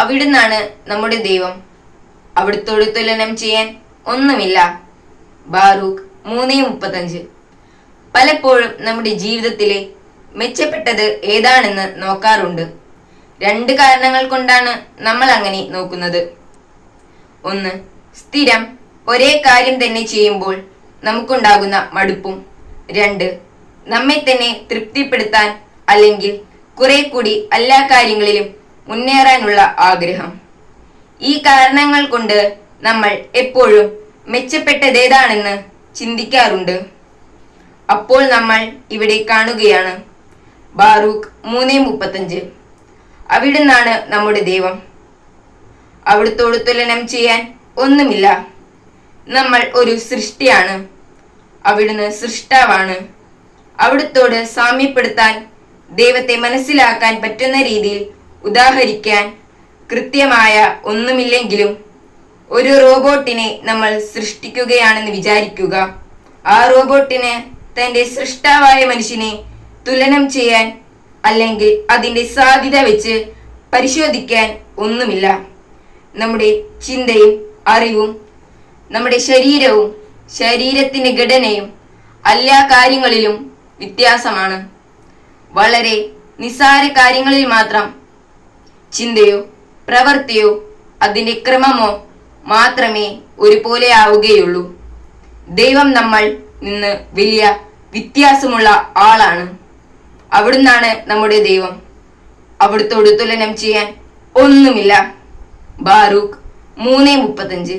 അവിടുന്നാണ് നമ്മുടെ ദൈവം, അവിടുത്തോട് തുലനം ചെയ്യാൻ ഒന്നുമില്ല. ബാറൂക്ക് 3:35. പലപ്പോഴും നമ്മുടെ ജീവിതത്തിലെ മെച്ചപ്പെട്ടത് ഏതാണെന്ന് നോക്കാറുണ്ട്. 2 കാരണങ്ങൾ കൊണ്ടാണ് നമ്മൾ അങ്ങനെ നോക്കുന്നത്. 1. സ്ഥിരം ഒരേ കാര്യം തന്നെ ചെയ്യുമ്പോൾ നമുക്കുണ്ടാകുന്ന മടുപ്പും. 2. നമ്മെ തന്നെ തൃപ്തിപ്പെടുത്താൻ അല്ലെങ്കിൽ കുറെ കൂടി എല്ലാ കാര്യങ്ങളിലും മുന്നേറാനുള്ള ആഗ്രഹം. ഈ കാരണങ്ങൾ കൊണ്ട് നമ്മൾ എപ്പോഴും മെച്ചപ്പെട്ടതേതാണെന്ന് ചിന്തിക്കാറുണ്ട്. അപ്പോൾ നമ്മൾ ഇവിടെ കാണുകയാണ് ബാറൂക്ക് 3:35. അവിടുന്നാണ് നമ്മുടെ ദൈവം, അവിടുത്തോട് തുലനം ചെയ്യാൻ ഒന്നുമില്ല. നമ്മൾ ഒരു സൃഷ്ടിയാണ്, അവിടുന്ന് സൃഷ്ടാവാണ്. അവിടുത്തോട് സാമ്യപ്പെടുത്താൻ, ദൈവത്തെ മനസ്സിലാക്കാൻ പറ്റുന്ന രീതിയിൽ ഉദാഹരിക്കാൻ കൃത്യമായ ഒന്നുമില്ലെങ്കിലും ഒരു റോബോട്ടിനെ നമ്മൾ സൃഷ്ടിക്കുകയാണെന്ന് വിചാരിക്കുക. ആ റോബോട്ടിന് തന്റെ സൃഷ്ടാവായ മനുഷ്യനെ തുലനം ചെയ്യാൻ അല്ലെങ്കിൽ അതിന്റെ സാധ്യത വെച്ച് പരിശോധിക്കാൻ ഒന്നുമില്ല. നമ്മുടെ ചിന്തയും അറിവും നമ്മുടെ ശരീരവും ശരീരത്തിന്റെ ഘടനയും എല്ലാ കാര്യങ്ങളിലും വ്യത്യാസമാണ്. വളരെ നിസ്സാര കാര്യങ്ങളിൽ മാത്രം ചിന്തയോ പ്രവൃത്തിയോ അതിന്റെ ക്രമമോ മാത്രമേ ഒരുപോലെ ആവുകയുള്ളൂ. ദൈവം നമ്മൾ നിന്ന് വലിയ വ്യത്യാസമുള്ള ആളാണ്. അവിടുന്നാണ് നമ്മുടെ ദൈവം, അവിടുത്തോട് തുലനം ചെയ്യാൻ ഒന്നുമില്ല. ബാറൂക്ക് 3:35.